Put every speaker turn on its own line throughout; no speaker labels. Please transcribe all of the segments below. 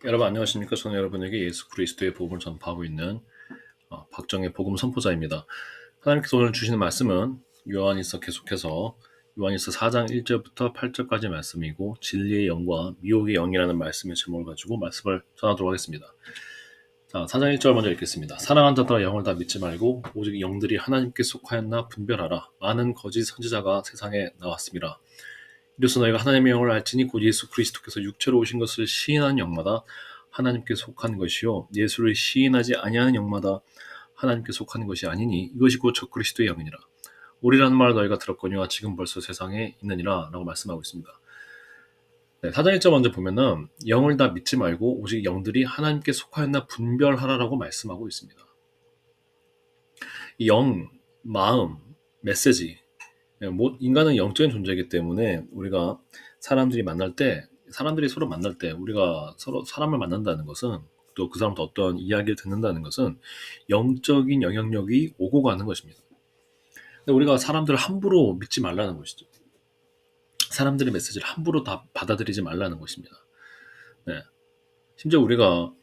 여러분 안녕하십니까? 저는 여러분에게 예수 그리스도의 복음을 전파하고 있는 박정의 복음 선포자입니다. 하나님께서 오늘 주시는 말씀은 요한일서 계속해서 요한일서 4장 1절부터 8절까지 말씀이고 진리의 영과 미혹의 영이라는 말씀의 제목을 가지고 말씀을 전하도록 하겠습니다. 자, 4장 1절 먼저 읽겠습니다. 사랑하는 자들아 영을 다 믿지 말고 오직 영들이 하나님께 속하였나 분별하라. 많은 거짓 선지자가 세상에 나왔습니다. 이로써 너희가 하나님의 영을 알지니 곧 예수 그리스도께서 육체로 오신 것을 시인하는 영마다 하나님께 속한 것이요 예수를 시인하지 아니하는 영마다 하나님께 속한 것이 아니니 이것이 곧 적그리스도의 영이니라. 오리라는 말을 너희가 들었거니와 지금 벌써 세상에 있느니라 라고 말씀하고 있습니다. 네, 4장 1절 먼저 보면은 영을 다 믿지 말고 오직 영들이 하나님께 속하였나 분별하라라고 말씀하고 있습니다. 이 영, 마음, 메시지, 인간은 영적인 존재이기 때문에 우리가 사람들이 서로 만날 때 우리가 서로 사람을 만난다는 것은 또 그 사람도 어떤 이야기를 듣는다는 것은 영적인 영향력이 오고 가는 것입니다. 근데 우리가 사람들을 함부로 믿지 말라는 것이죠. 사람들의 메시지를 함부로 다 받아들이지 말라는 것입니다. 네. 심지어 우리가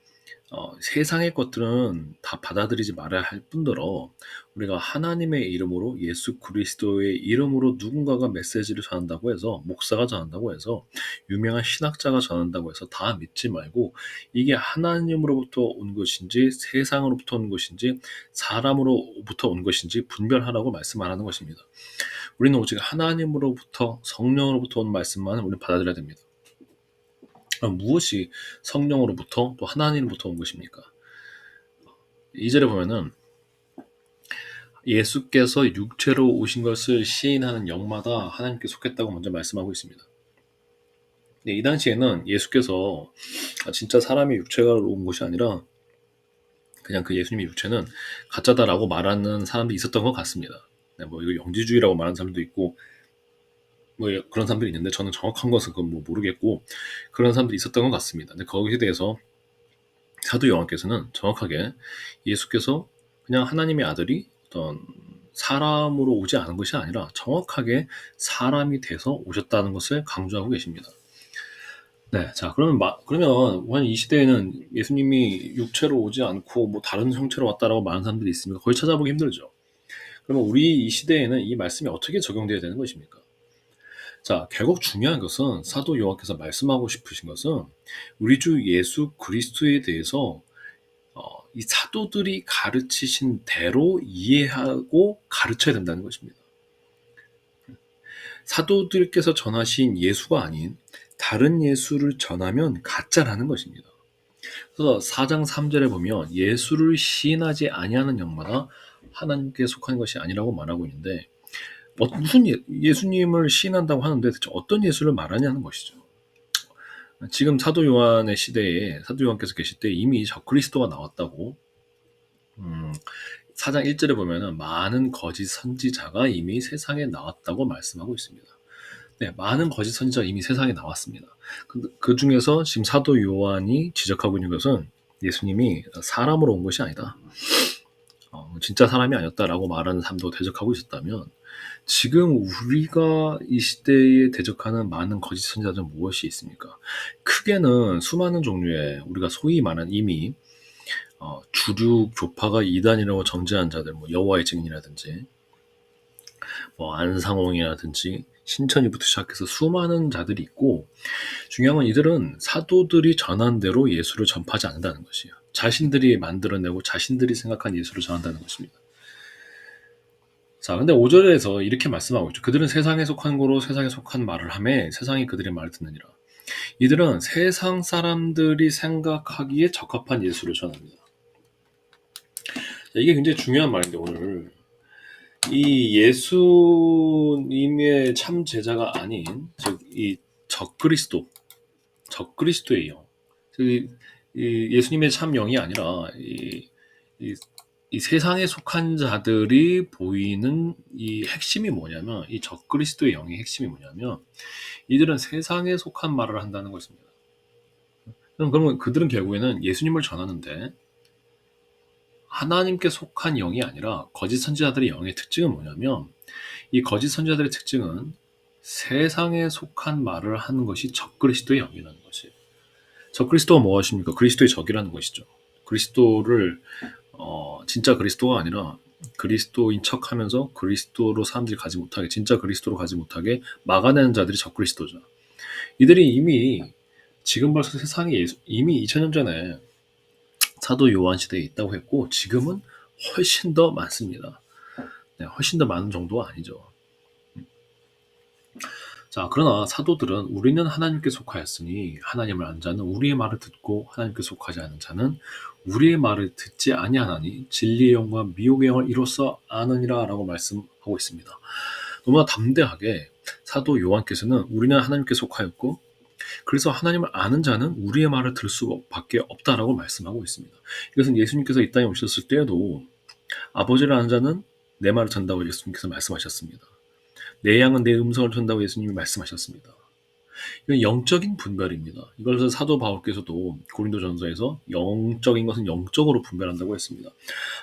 세상의 것들은 다 받아들이지 말아야 할 뿐더러 우리가 하나님의 이름으로 예수 그리스도의 이름으로 누군가가 메시지를 전한다고 해서 목사가 전한다고 해서 유명한 신학자가 전한다고 해서 다 믿지 말고 이게 하나님으로부터 온 것인지 세상으로부터 온 것인지 사람으로부터 온 것인지 분별하라고 말씀하라는 것입니다. 우리는 오직 하나님으로부터 성령으로부터 온 말씀만 우리는 받아들여야 됩니다. 무엇이 성령으로부터 또 하나님으로부터 온 것입니까? 2절에 보면은 예수께서 육체로 오신 것을 시인하는 영마다 하나님께 속했다고 먼저 말씀하고 있습니다. 이 당시에는 예수께서 진짜 사람의 육체가 온 것이 아니라 그냥 그 예수님의 육체는 가짜다라고 말하는 사람도 있었던 것 같습니다. 이거 영지주의라고 말하는 사람도 있고 그런 사람들이 있는데 저는 정확한 것은 그건 모르겠고 그런 사람들이 있었던 것 같습니다. 근데 거기에 대해서 사도 요한께서는 정확하게 예수께서 그냥 하나님의 아들이 어떤 사람으로 오지 않은 것이 아니라 정확하게 사람이 돼서 오셨다는 것을 강조하고 계십니다. 네, 자 그러면 이 시대에는 예수님이 육체로 오지 않고 다른 형체로 왔다라고 말하는 사람들이 있습니까? 거의 찾아보기 힘들죠. 그러면 우리 이 시대에는 이 말씀이 어떻게 적용되어야 되는 것입니까? 자, 결국 중요한 것은 사도 요한께서 말씀하고 싶으신 것은 우리 주 예수 그리스도에 대해서 이 사도들이 가르치신 대로 이해하고 가르쳐야 된다는 것입니다. 사도들께서 전하신 예수가 아닌 다른 예수를 전하면 가짜라는 것입니다. 그래서 4장 3절에 보면 예수를 시인하지 아니하는 영마다 하나님께 속한 것이 아니라고 말하고 있는데 무슨 예수님을 시인한다고 하는데 대체 어떤 예수를 말하냐는 것이죠. 지금 사도 요한의 시대에 사도 요한께서 계실 때 이미 적그리스도가 나왔다고 4장 1절에 보면은 많은 거짓 선지자가 이미 세상에 나왔다고 말씀하고 있습니다. 네, 많은 거짓 선지자가 이미 세상에 나왔습니다. 그 중에서 지금 사도 요한이 지적하고 있는 것은 예수님이 사람으로 온 것이 아니다. 진짜 사람이 아니었다라고 말하는 사람도 대적하고 있었다면 지금 우리가 이 시대에 대적하는 많은 거짓 선지자들은 무엇이 있습니까? 크게는 수많은 종류의 우리가 소위 말하는 이미 주류 교파가 이단이라고 정죄한 자들, 여호와의 증인이라든지 안상홍이라든지 신천지부터 시작해서 수많은 자들이 있고 중요한 건 이들은 사도들이 전한 대로 예수를 전파하지 않는다는 것이에요. 자신들이 만들어내고 자신들이 생각한 예수를 전한다는 것입니다. 자, 근데 5절에서 이렇게 말씀하고 있죠. 그들은 세상에 속한 거로 세상에 속한 말을 하매 세상이 그들의 말을 듣느니라. 이들은 세상 사람들이 생각하기에 적합한 예수를 전합니다. 자, 이게 굉장히 중요한 말인데 오늘 이 예수님의 참 제자가 아닌 즉 이 적그리스도의 영, 이 예수님의 참 영이 아니라 이 세상에 속한 자들이 보이는 이 핵심이 뭐냐면 이 적그리스도의 영의 핵심이 뭐냐면 이들은 세상에 속한 말을 한다는 것입니다. 그러면 그들은 결국에는 예수님을 전하는데 하나님께 속한 영이 아니라 거짓 선지자들의 영의 특징은 뭐냐면 이 거짓 선지자들의 특징은 세상에 속한 말을 하는 것이 적그리스도의 영이라는 것이에요. 적그리스도가 무엇입니까? 그리스도의 적이라는 것이죠. 그리스도를 진짜 그리스도가 아니라 그리스도인 척하면서 그리스도로 사람들이 가지 못하게, 진짜 그리스도로 가지 못하게 막아내는 자들이 적그리스도죠. 이들이 이미 지금 벌써 세상에 이미 2000년 전에 사도 요한 시대에 있다고 했고 지금은 훨씬 더 많습니다. 네, 훨씬 더 많은 정도가 아니죠. 자, 그러나 사도들은 우리는 하나님께 속하였으니 하나님을 안 자는 우리의 말을 듣고 하나님께 속하지 않은 자는 우리의 말을 듣지 아니하나니 진리의 영과 미혹의 영을 이로써 아느니라 라고 말씀하고 있습니다. 너무나 담대하게 사도 요한께서는 우리는 하나님께 속하였고 그래서 하나님을 아는 자는 우리의 말을 들을 수밖에 없다라고 말씀하고 있습니다. 이것은 예수님께서 이 땅에 오셨을 때에도 아버지를 아는 자는 내 말을 전다고 예수님께서 말씀하셨습니다. 내 양은 내 음성을 전다고 예수님이 말씀하셨습니다. 이건 영적인 분별입니다. 이걸 사도 바울께서도 고린도전서에서 영적인 것은 영적으로 분별한다고 했습니다.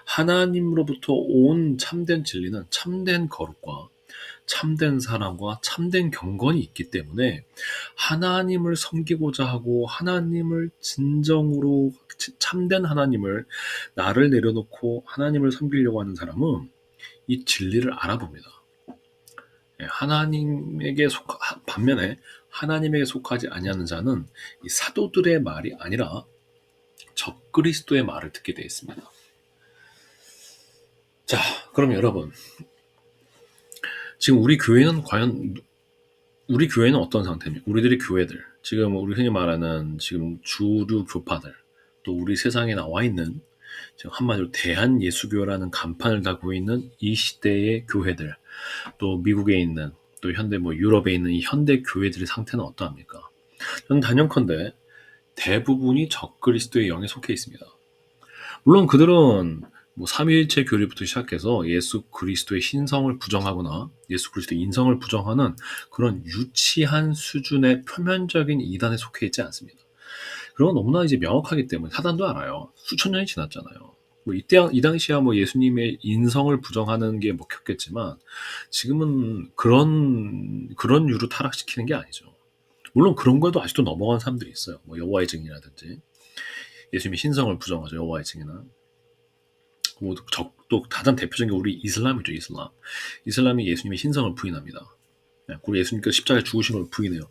하나님으로부터 온 참된 진리는 참된 거룩과 참된 사랑과 참된 경건이 있기 때문에 하나님을 섬기고자 하고 하나님을 진정으로 참된 하나님을 나를 내려놓고 하나님을 섬기려고 하는 사람은 이 진리를 알아봅니다. 하나님에게 반면에 하나님에게 속하지 아니하는 자는 이 사도들의 말이 아니라 적그리스도의 말을 듣게 되어 있습니다. 자, 그럼 여러분, 지금 우리 교회는 어떤 상태입니까? 우리들의 교회들, 지금 우리 흔히 말하는 지금 주류 교파들, 또 우리 세상에 나와 있는 지금 한마디로 대한 예수교라는 간판을 달고 있는 이 시대의 교회들, 또 미국에 있는 또 현대 유럽에 있는 이 현대 교회들의 상태는 어떠합니까? 저는 단연컨대 대부분이 적그리스도의 영에 속해 있습니다. 물론 그들은 삼위일체 교리부터 시작해서 예수 그리스도의 신성을 부정하거나 예수 그리스도의 인성을 부정하는 그런 유치한 수준의 표면적인 이단에 속해 있지 않습니다. 그건 너무나 이제 명확하기 때문에 사단도 알아요. 수천 년이 지났잖아요. 이 당시야 예수님의 인성을 부정하는 게 먹혔겠지만 지금은 그런 유로 타락시키는 게 아니죠. 물론 그런 거에도 아직도 넘어간 사람들이 있어요. 여호와의 증인이라든지 예수님의 신성을 부정하죠. 여호와의 증인은. 또 가장 대표적인 게 우리 이슬람이죠. 이슬람이 예수님의 신성을 부인합니다. 그리고 예수님께서 십자가에 죽으신 걸 부인해요.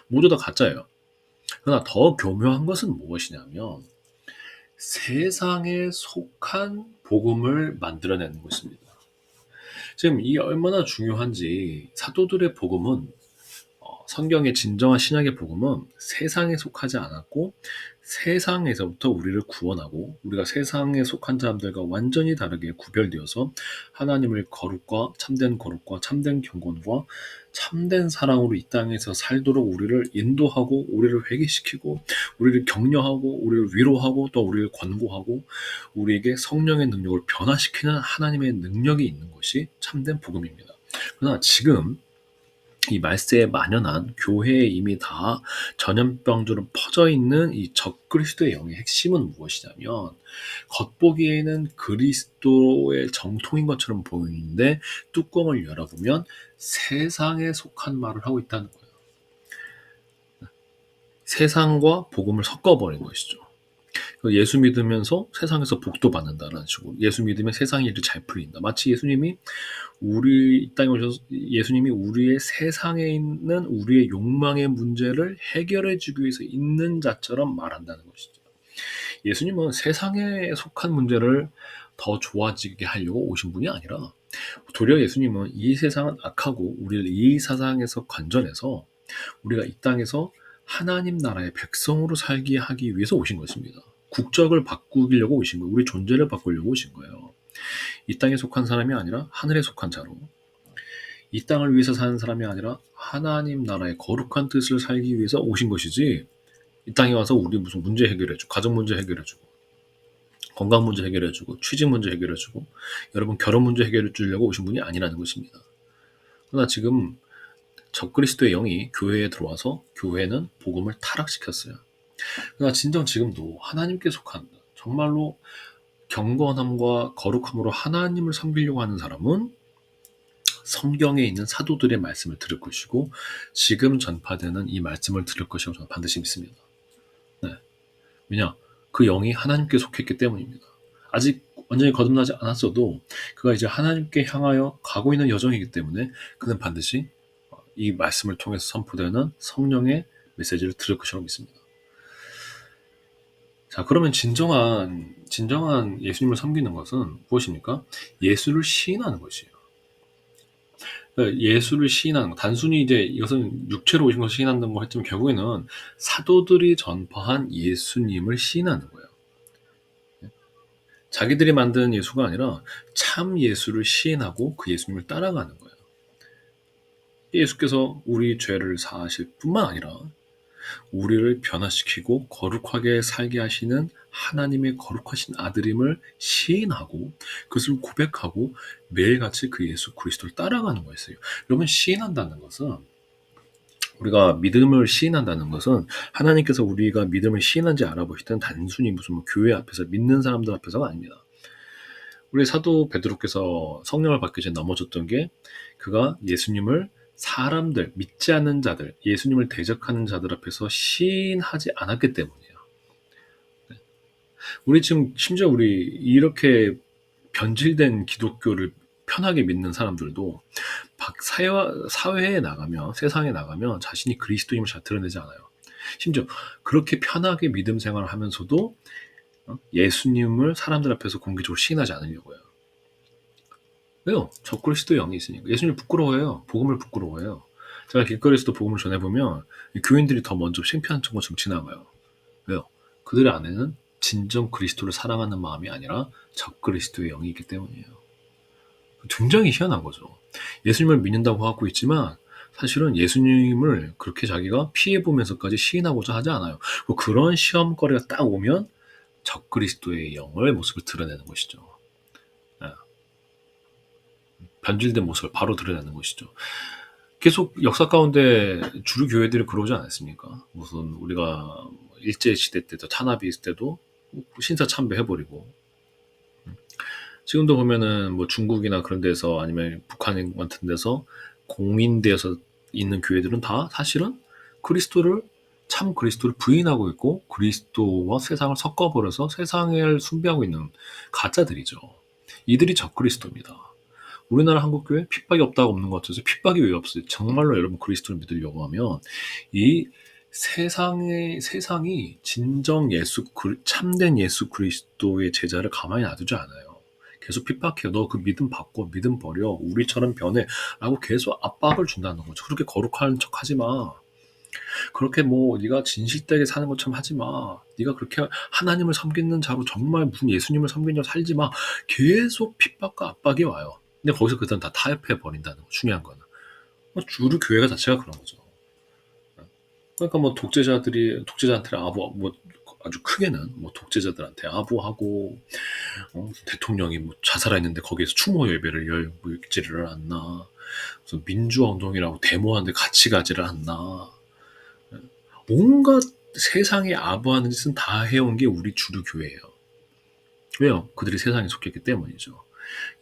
모두 다 가짜예요. 그러나 더 교묘한 것은 무엇이냐면 세상에 속한 복음을 만들어내는 것입니다. 지금 이 얼마나 중요한지 사도들의 복음은 성경의 진정한 신약의 복음은 세상에 속하지 않았고 세상에서부터 우리를 구원하고 우리가 세상에 속한 사람들과 완전히 다르게 구별되어서 하나님의 거룩과 참된 경건과 참된 사랑으로 이 땅에서 살도록 우리를 인도하고 우리를 회개시키고 우리를 격려하고 우리를 위로하고 또 우리를 권고하고 우리에게 성령의 능력을 변화시키는 하나님의 능력이 있는 것이 참된 복음입니다. 그러나 지금 이 말세에 만연한 교회에 이미 다 전염병처럼 퍼져 있는 이 적그리스도의 영의 핵심은 무엇이냐면 겉보기에는 그리스도의 정통인 것처럼 보이는데 뚜껑을 열어보면 세상에 속한 말을 하고 있다는 거예요. 세상과 복음을 섞어버린 것이죠. 예수 믿으면서 세상에서 복도 받는다는 식으로 예수 믿으면 세상 일이 잘 풀린다. 마치 예수님이 이 땅에 오셔서 예수님이 우리의 세상에 있는 우리의 욕망의 문제를 해결해 주기 위해서 있는 자처럼 말한다는 것이죠. 예수님은 세상에 속한 문제를 더 좋아지게 하려고 오신 분이 아니라 도리어 예수님은 이 세상은 악하고 우리를 이 세상에서 건져내서 우리가 이 땅에서 하나님 나라의 백성으로 살게 하기 위해서 오신 것입니다. 국적을 바꾸려고 오신 거예요. 우리 존재를 바꾸려고 오신 거예요. 이 땅에 속한 사람이 아니라 하늘에 속한 자로, 이 땅을 위해서 사는 사람이 아니라 하나님 나라의 거룩한 뜻을 살기 위해서 오신 것이지, 이 땅에 와서 우리 무슨 문제 해결해주고 가정 문제 해결해주고 건강 문제 해결해주고 취직 문제 해결해주고 여러분 결혼 문제 해결해 주려고 오신 분이 아니라는 것입니다. 그러나 지금 적그리스도의 영이 교회에 들어와서 교회는 복음을 타락시켰어요. 그러나 진정 지금도 하나님께 속한 정말로 경건함과 거룩함으로 하나님을 섬기려고 하는 사람은 성경에 있는 사도들의 말씀을 들을 것이고 지금 전파되는 이 말씀을 들을 것이라고 저는 반드시 믿습니다. 네. 왜냐? 그 영이 하나님께 속했기 때문입니다. 아직 완전히 거듭나지 않았어도 그가 이제 하나님께 향하여 가고 있는 여정이기 때문에 그는 반드시 이 말씀을 통해서 선포되는 성령의 메시지를 들을 것이라고 믿습니다. 자, 그러면 진정한 예수님을 섬기는 것은 무엇입니까? 예수를 시인하는 것이에요. 그러니까 예수를 시인하는 것. 단순히 이제 이것은 육체로 오신 것을 시인한다는 거 했지만 결국에는 사도들이 전파한 예수님을 시인하는 거예요. 자기들이 만든 예수가 아니라 참 예수를 시인하고 그 예수님을 따라가는 거예요. 예수께서 우리 죄를 사하실 뿐만 아니라 우리를 변화시키고 거룩하게 살게 하시는 하나님의 거룩하신 아들임을 시인하고 그것을 고백하고 매일같이 그 예수 그리스도를 따라가는 거였어요. 여러분, 시인한다는 것은, 우리가 믿음을 시인한다는 것은 하나님께서 우리가 믿음을 시인한지 알아보실 때는 단순히 무슨 뭐 교회 앞에서 믿는 사람들 앞에서가 아닙니다. 우리 사도 베드로께서 성령을 받기 전에 넘어졌던 게 그가 예수님을 사람들, 믿지 않는 자들, 예수님을 대적하는 자들 앞에서 시인하지 않았기 때문이에요. 우리 지금 심지어 우리 이렇게 변질된 기독교를 편하게 믿는 사람들도 사회에 나가면, 세상에 나가면 자신이 그리스도임을 잘 드러내지 않아요. 심지어 그렇게 편하게 믿음 생활을 하면서도 예수님을 사람들 앞에서 공개적으로 시인하지 않으려고 해요. 왜요? 적그리스도의 영이 있으니까. 예수님을 부끄러워해요. 복음을 부끄러워해요. 제가 길거리에서도 복음을 전해보면 교인들이 더 먼저 창피한 것처럼 지나가요. 왜요? 그들의 안에는 진정 그리스도를 사랑하는 마음이 아니라 적그리스도의 영이 있기 때문이에요. 굉장히 희한한 거죠. 예수님을 믿는다고 하고 있지만 사실은 예수님을 그렇게 자기가 피해보면서까지 시인하고자 하지 않아요. 그런 시험거리가 딱 오면 적그리스도의 영의 모습을 드러내는 것이죠. 변질된 모습을 바로 드러내는 것이죠. 계속 역사 가운데 주류 교회들이 그러지 않았습니까? 무슨 우리가 일제 시대 때도 탄압이 있을 때도 신사 참배해버리고, 지금도 보면은 뭐 중국이나 그런 데서 아니면 북한 같은 데서 공인되어서 있는 교회들은 다 사실은 참 그리스도를 부인하고 있고 그리스도와 세상을 섞어버려서 세상을 숭배하고 있는 가짜들이죠. 이들이 적그리스도입니다. 우리나라 한국교회 핍박이 없다고 없는 것 같아서 핍박이 왜 없어요? 정말로 여러분 그리스도를 믿으려고 하면 이 세상이 진정 참된 예수 그리스도의 제자를 가만히 놔두지 않아요. 계속 핍박해요. 너 그 믿음 바꿔, 믿음 버려, 우리처럼 변해 라고 계속 압박을 준다는 거죠. 그렇게 거룩한 척 하지 마. 그렇게 뭐 네가 진실되게 사는 것처럼 하지 마. 네가 그렇게 하나님을 섬기는 자로 정말 무슨 예수님을 섬기는 자로 살지 마. 계속 핍박과 압박이 와요. 근데 거기서 그 사람 다 타협해 버린다는 거. 중요한 거는 주류 교회가 자체가 그런 거죠. 그러니까 뭐 독재자한테 뭐 아주 크게는 뭐 독재자들한테 아부하고, 대통령이 뭐 자살했는데 거기에서 추모 예배를 열지를 않나, 무슨 민주화 운동이라고 데모하는데 같이 가지를 않나, 온갖 세상에 아부하는 짓은 다 해온 게 우리 주류 교회예요. 왜요? 그들이 세상에 속했기 때문이죠.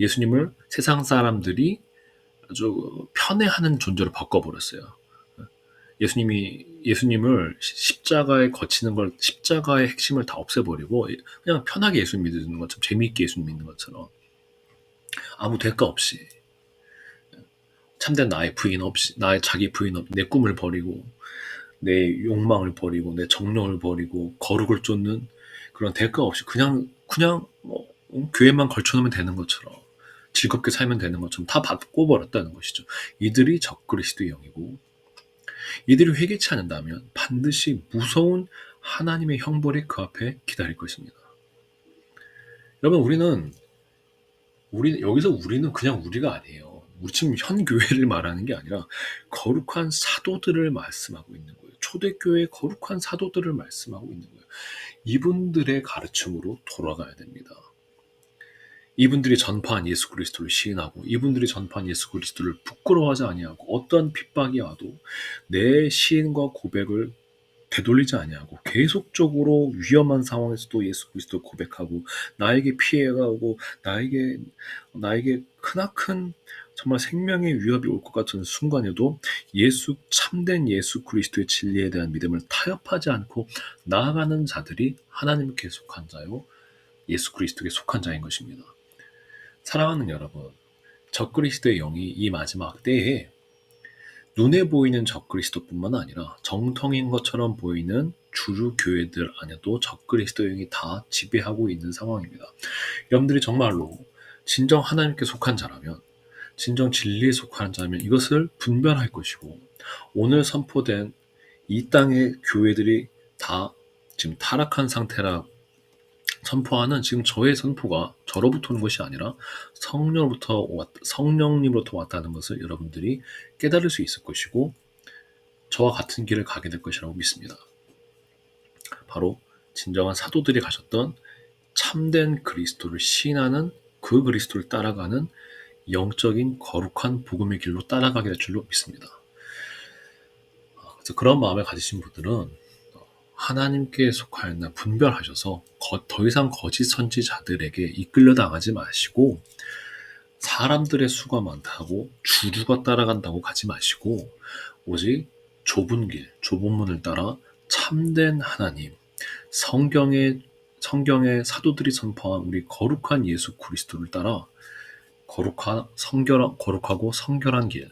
예수님을 세상 사람들이 아주 편애하는 존재로 바꿔버렸어요. 예수님을 십자가에 거치는 걸, 십자가의 핵심을 다 없애버리고 그냥 편하게 예수 믿는 것처럼, 재미있게 예수 믿는 것처럼, 아무 대가 없이, 참된 나의 부인 없이, 나의 자기 부인 없이 내 꿈을 버리고 내 욕망을 버리고 내 정령을 버리고 거룩을 쫓는 그런 대가 없이 그냥 뭐 교회만 걸쳐놓으면 되는 것처럼, 즐겁게 살면 되는 것처럼 다 바꿔버렸다는 것이죠. 이들이 적그리스도의 영이고, 이들이 회개치 않는다면 반드시 무서운 하나님의 형벌이 그 앞에 기다릴 것입니다. 여러분, 우리는 그냥 우리가 아니에요. 우리 지금 현 교회를 말하는 게 아니라 거룩한 사도들을 말씀하고 있는 거예요. 초대교회의 거룩한 사도들을 말씀하고 있는 거예요. 이분들의 가르침으로 돌아가야 됩니다. 이분들이 전파한 예수 그리스도를 시인하고, 이분들이 전파한 예수 그리스도를 부끄러워하지 아니하고, 어떠한 핍박이 와도 내 시인과 고백을 되돌리지 아니하고 계속적으로 위험한 상황에서도 예수 그리스도를 고백하고, 나에게 피해가 오고 나에게 크나큰 정말 생명의 위협이 올 것 같은 순간에도 참된 예수 그리스도의 진리에 대한 믿음을 타협하지 않고 나아가는 자들이 하나님께 속한 자요, 예수 그리스도께 속한 자인 것입니다. 사랑하는 여러분, 적그리스도의 영이 이 마지막 때에 눈에 보이는 적그리스도뿐만 아니라 정통인 것처럼 보이는 주류 교회들 안에도 적그리스도의 영이 다 지배하고 있는 상황입니다. 여러분들이 정말로 진정 하나님께 속한 자라면, 진정 진리에 속하는 자라면 이것을 분별할 것이고, 오늘 선포된 이 땅의 교회들이 다 지금 타락한 상태라 선포하는 지금 저의 선포가 저로부터 오는 것이 아니라 성령님으로부터 왔다는 것을 여러분들이 깨달을 수 있을 것이고, 저와 같은 길을 가게 될 것이라고 믿습니다. 바로 진정한 사도들이 가셨던 참된 그리스도를 시인하는, 그 그리스도를 따라가는 영적인 거룩한 복음의 길로 따라가게 될 줄로 믿습니다. 그래서 그런 마음을 가지신 분들은 하나님께 속하였나 분별하셔서 더 이상 거짓 선지자들에게 이끌려 나가지 마시고, 사람들의 수가 많다고 주류가 따라간다고 가지 마시고, 오직 좁은 길, 좁은 문을 따라 참된 하나님, 성경의 사도들이 선포한 우리 거룩한 예수 그리스도를 따라 거룩하고 성결한 길,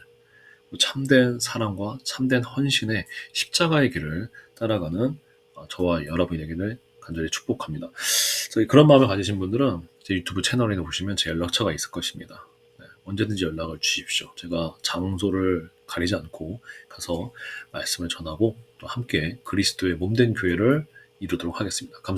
참된 사랑과 참된 헌신의 십자가의 길을 따라가는 저와 여러분이 되기를 간절히 축복합니다. 그런 마음을 가지신 분들은 제 유튜브 채널에 보시면 제 연락처가 있을 것입니다. 네, 언제든지 연락을 주십시오. 제가 장소를 가리지 않고 가서 말씀을 전하고 또 함께 그리스도의 몸된 교회를 이루도록 하겠습니다. 감사합니다.